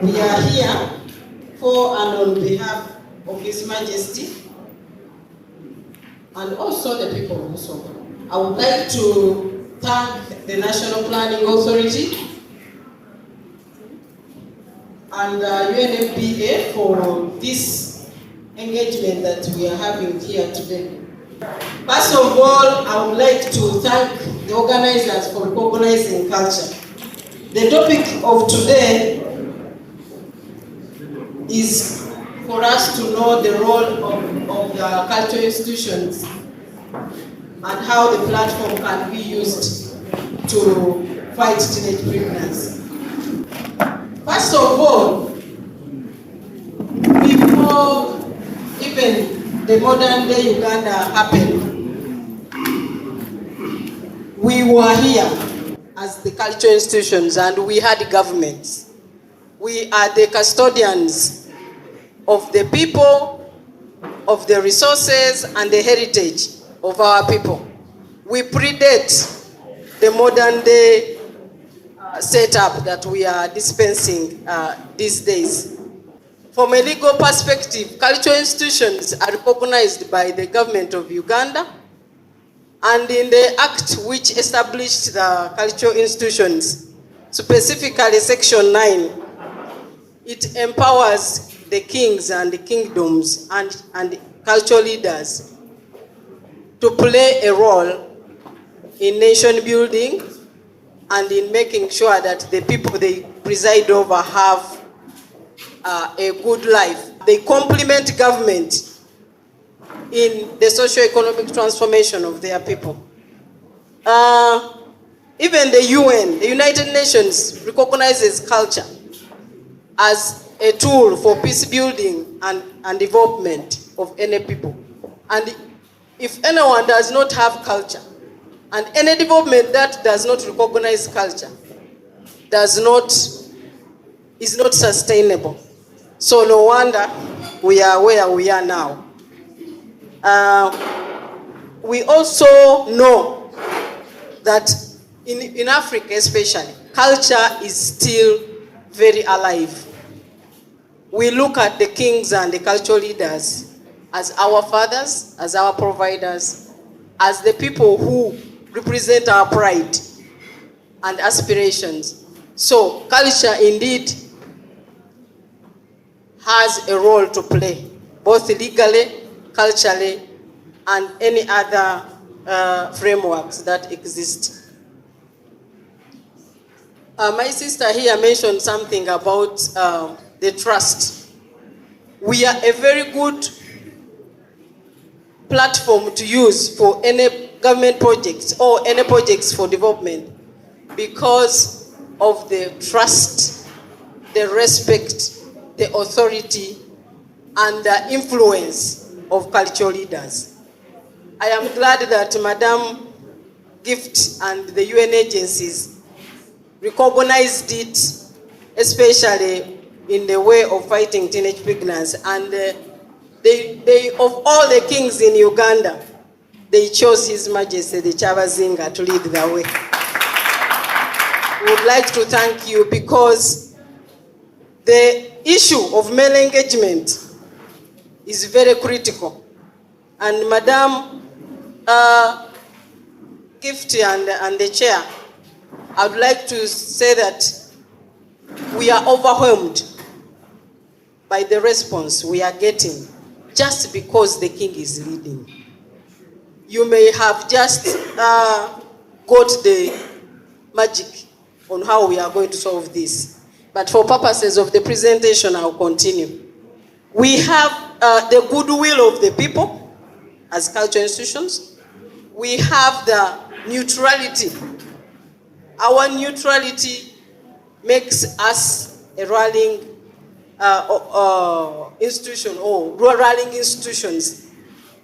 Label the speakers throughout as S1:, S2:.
S1: We are here for and on behalf of His Majesty and also the people of Usoga. I would like to thank the National Planning Authority and UNFPA for this engagement that we are having here today. First of all, I would like to thank the organizers for recognizing culture. The topic of today is for us to know the role of the cultural institutions and how the platform can be used to fight teenage pregnancy. First of all, before even the modern day Uganda happened, we were here as the cultural institutions and we had governments. We are the custodians of the people, of the resources and the heritage of our people. We predate the modern day setup that we are dispensing these days. From a legal perspective, cultural institutions are recognized by the government of Uganda, and in the act which established the cultural institutions, specifically Section 9, it empowers the kings and the kingdoms and cultural leaders to play a role in nation building and in making sure that the people they preside over have a good life. They complement government in the socio-economic transformation of their people. Even the UN, the United Nations, recognizes culture as a tool for peace building and development of any people. And if anyone does not have culture, and any development that does not recognize culture is not sustainable. So no wonder we are where we are now. We also know that in Africa especially, culture is still very alive. We look at the kings and the cultural leaders as our fathers, as our providers, as the people who represent our pride and aspirations. So culture indeed has a role to play, both legally, culturally, and any other frameworks that exist. My sister here mentioned something about the trust. We are a very good platform to use for any government projects or any projects for development because of the trust, the respect, the authority, and the influence of cultural leaders. I am glad that Madam Gift and the UN agencies recognized it, especially in the way of fighting teenage pregnancy. And they of all the kings in Uganda, they chose His Majesty, the Chabazinga, to lead the way. We would like to thank you because the issue of male engagement is very critical. And Madam Gift and the chair, I would like to say that we are overwhelmed by the response we are getting just because the king is leading. You may have just got the magic on how we are going to solve this. But for purposes of the presentation, I'll continue. We have the goodwill of the people as cultural institutions. We have the neutrality. Our neutrality makes us a rallying institution or rallying institutions.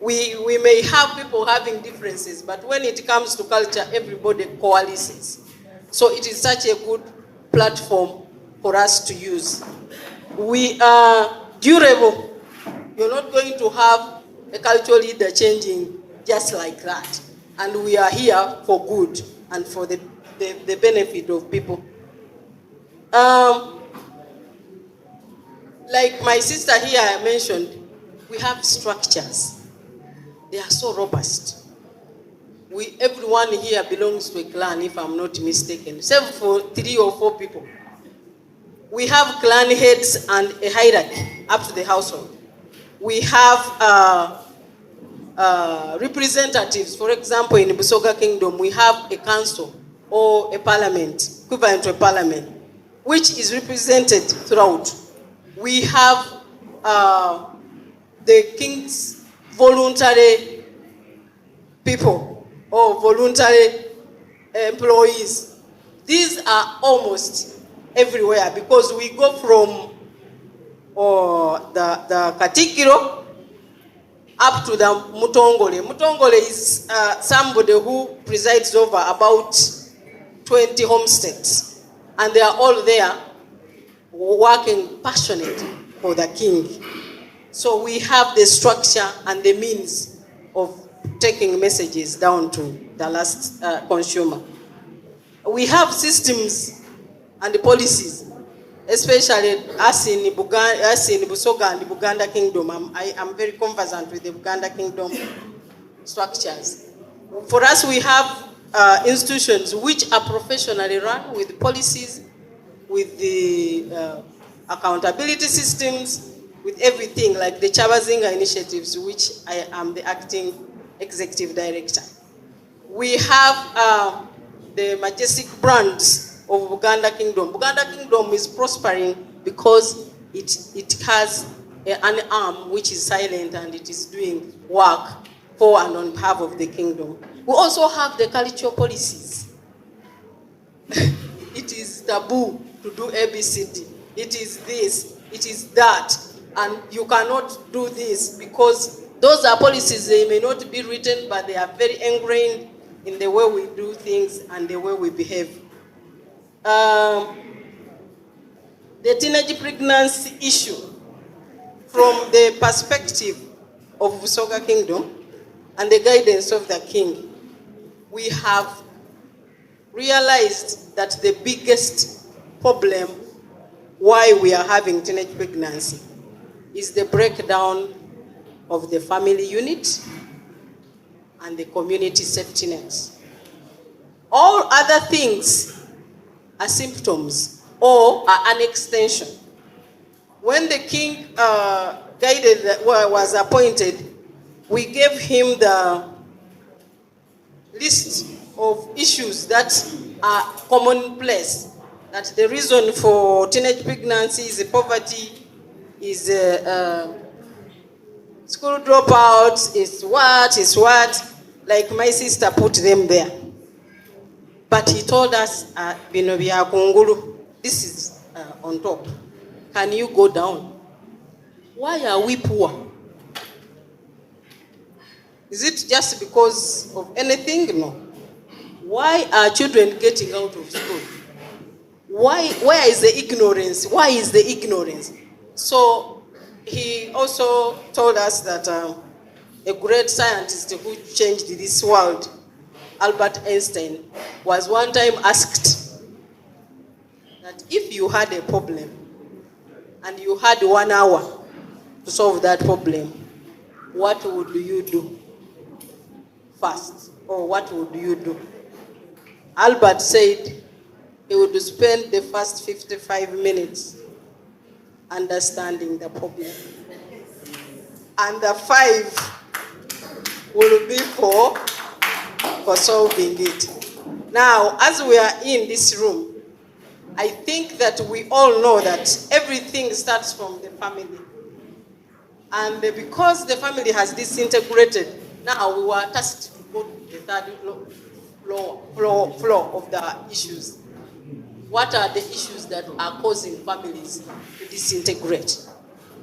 S1: We may have people having differences, but when it comes to culture, everybody coalesces. So it is such a good platform for us to use. We are durable. You're not going to have a cultural leader changing just like that. And we are here for good and for the benefit of people. Like my sister here mentioned, we have structures. They are so robust. Everyone here belongs to a clan, if I'm not mistaken, except for 3 or 4 people. We have clan heads and a hierarchy up to the household. We have representatives. For example, in the Busoga Kingdom, we have a council or a parliament, equivalent to a parliament, which is represented throughout. We have the king's voluntary people or voluntary employees. These are almost everywhere because we go from the Katikiro up to the Mutongole. Mutongole is somebody who presides over about 20 homesteads, and they are all there working passionately for the king. So we have the structure and the means of taking messages down to the last consumer. We have systems and policies, especially us in Busoga and the Buganda Kingdom. I am very conversant with the Buganda Kingdom structures. For us, we have institutions which are professionally run with policies, with the accountability systems, with everything, like the Chabazinga initiatives, which I am the acting executive director. We have the majestic brands of Buganda Kingdom. Buganda Kingdom is prospering because it has an arm which is silent and it is doing work for and on behalf of the kingdom. We also have the cultural policies. It is taboo to do ABCD. It is this, it is that, and you cannot do this because those are policies. They may not be written, but they are very ingrained in the way we do things and the way we behave. The teenage pregnancy issue, from the perspective of Busoga Kingdom and the guidance of the king, we have realized that the biggest problem why we are having teenage pregnancy is the breakdown of the family unit and the community safety nets. All other things are symptoms or are an extension. When the king was appointed, we gave him the list of issues that are commonplace. That the reason for teenage pregnancy is poverty, is school dropouts, is what. Like my sister put them there. But he told us, this is on top. Can you go down? Why are we poor? Is it just because of anything? No. Why are children getting out of school? Where is the ignorance? Why is the ignorance? So he also told us that a great scientist who changed this world, Albert Einstein, was one time asked that if you had a problem and you had 1 hour to solve that problem, what would you do first? Or what would you do? Albert said he would spend the first 55 minutes understanding the problem. And the 5 will be for solving it. Now, as we are in this room, I think that we all know that everything starts from the family. And because the family has disintegrated, now we were tasked to go to the third floor of the issues. What are the issues that are causing families to disintegrate?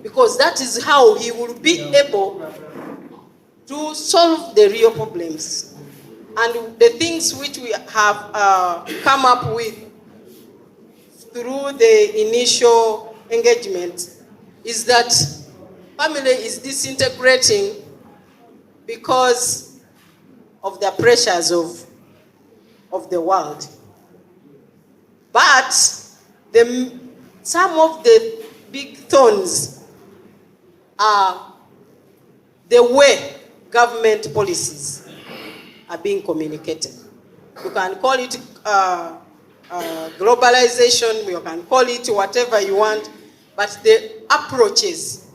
S1: Because that is how he will be able to solve the real problems. And the things which we have come up with through the initial engagement is that family is disintegrating because of the pressures of the world. But some of the big thorns are the way government policies are being communicated. You can call it globalization, you can call it whatever you want, but the approaches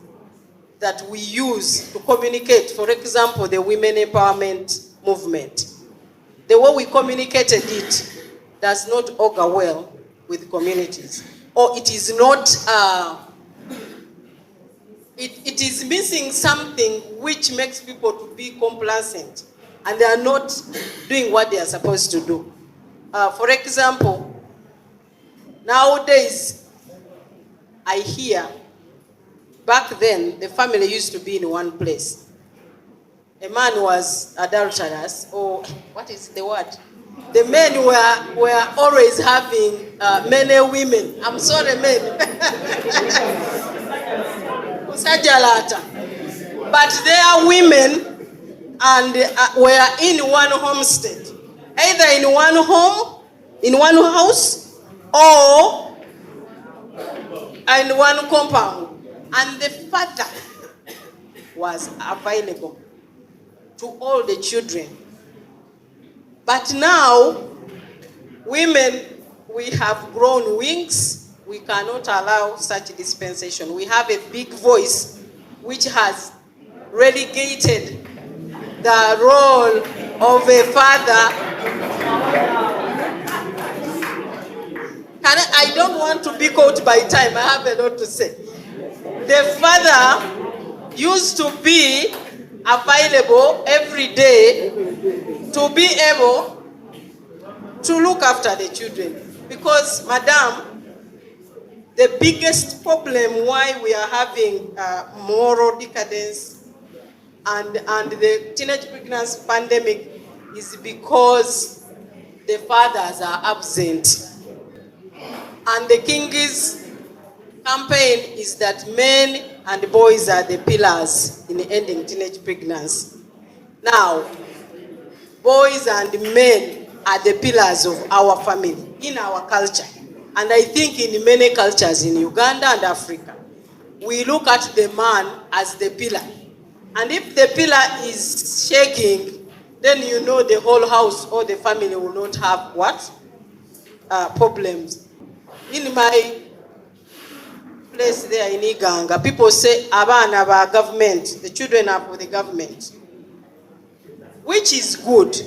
S1: that we use to communicate, for example, the women empowerment movement, the way we communicated it does not augur well with communities, or it is not, it is missing something which makes people to be complacent, and they are not doing what they are supposed to do. For example, nowadays, I hear, back then, the family used to be in one place. A man was adulterous, or what is the word? The men were always having many women. I'm sorry, men. But they are women and were in one homestead. Either in one home, in one house, or in one compound. And the father was available to all the children. But now, women, we have grown wings. We cannot allow such dispensation. We have a big voice which has relegated the role of a father. I don't want to be caught by time. I have a lot to say. The father used to be available every day to be able to look after the children. Because, madam, the biggest problem why we are having moral decadence and the teenage pregnancy pandemic is because the fathers are absent. And the King's campaign is that men and boys are the pillars in ending teenage pregnancy. Now, boys and men are the pillars of our family, in our culture. And I think in many cultures in Uganda and Africa, we look at the man as the pillar. And if the pillar is shaking, then you know the whole house or the family will not have what? Problems. In my place there in Iganga, people say, abana ba government, the children are for the government. Which is good.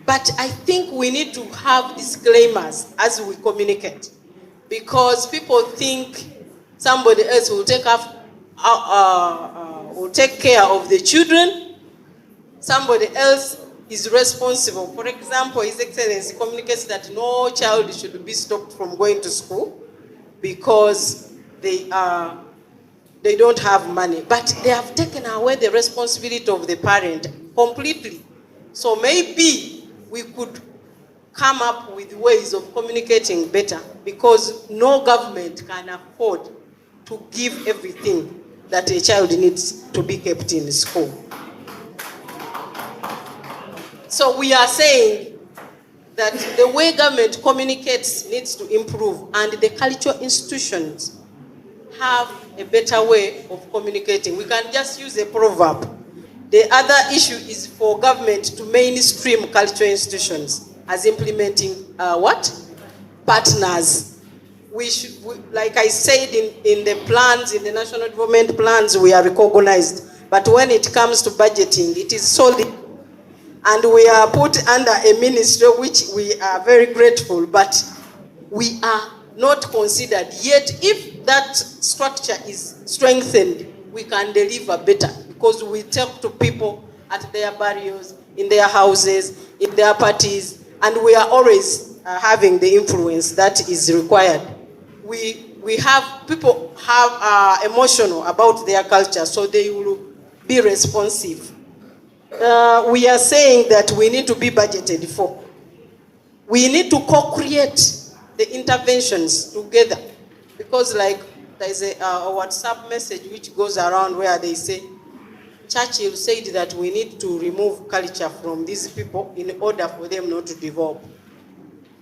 S1: But I think we need to have disclaimers as we communicate. Because people think somebody else will take care of the children. Somebody else is responsible. For example, His Excellency communicates that no child should be stopped from going to school because they don't have money. But they have taken away the responsibility of the parent completely. So maybe we could come up with ways of communicating better, because no government can afford to give everything that a child needs to be kept in school. So we are saying that the way government communicates needs to improve, and the cultural institutions have a better way of communicating. We can just use a proverb. The other issue is for government to mainstream cultural institutions as implementing partners. Like I said, in the plans, in the national development plans, we are recognized. But when it comes to budgeting, it is solely, and we are put under a ministry which we are very grateful, but we are not considered. Yet, if that structure is strengthened, we can deliver better, because we talk to people at their barrios, in their houses, in their parties, and we are always having the influence that is required. We have, people have emotional about their culture, so they will be responsive. We are saying that we need to be budgeted for. We need to co-create the interventions together, because like there's a WhatsApp message which goes around where they say, Churchill said that we need to remove culture from these people in order for them not to develop.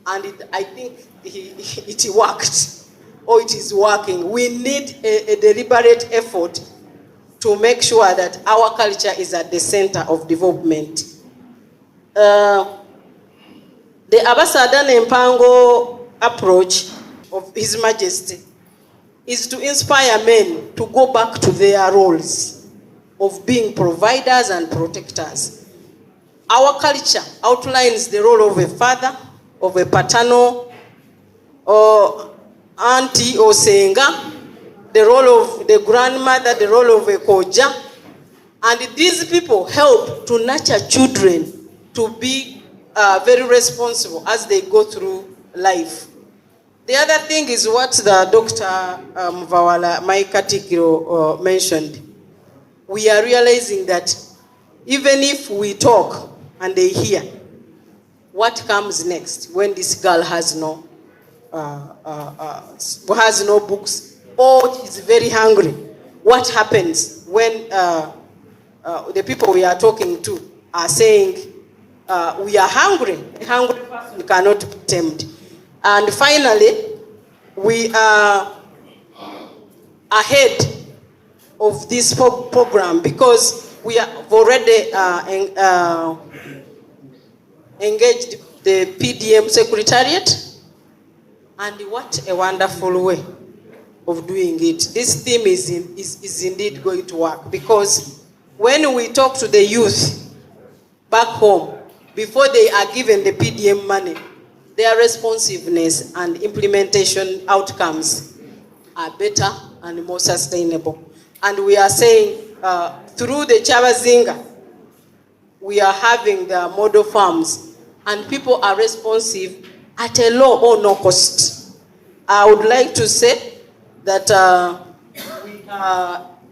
S1: And I think it worked. or it is working. We need a deliberate effort to make sure that our culture is at the center of development. The Ambassador Nempango approach of His Majesty is to inspire men to go back to their roles of being providers and protectors. Our culture outlines the role of a father, of a paternal or auntie or senga, the role of the grandmother, the role of a koja. And these people help to nurture children to be very responsible as they go through life. The other thing is what the Dr. Mvawala Maikatikiro mentioned. We are realizing that even if we talk and they hear, what comes next when this girl has no books or is very hungry? What happens when the people we are talking to are saying, we are hungry. A hungry person cannot be tamed. And finally, we are ahead of this program because we have already engaged the PDM Secretariat, and what a wonderful way of doing it. This theme is indeed going to work, because when we talk to the youth back home, before they are given the PDM money, their responsiveness and implementation outcomes are better and more sustainable. And we are saying through the Chabazinga, we are having the model farms, and people are responsive at a low or no cost. I would like to say that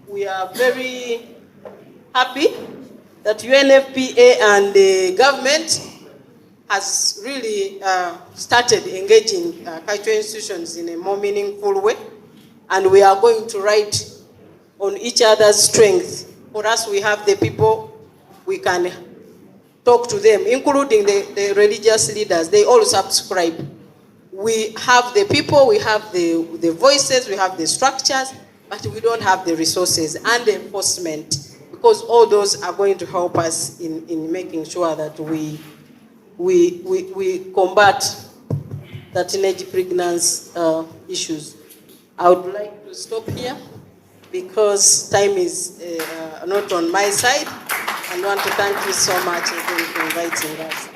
S1: we are very happy that UNFPA and the government has really started engaging cultural institutions in a more meaningful way, and we are going to write on each other's strength. For us, we have the people, we can talk to them, including the religious leaders. They all subscribe. We have the people, we have the voices, we have the structures, but we don't have the resources and the enforcement, because all those are going to help us in making sure that we combat the teenage pregnancy issues. I would like to stop here because time is not on my side. I want to thank you so much again for inviting us.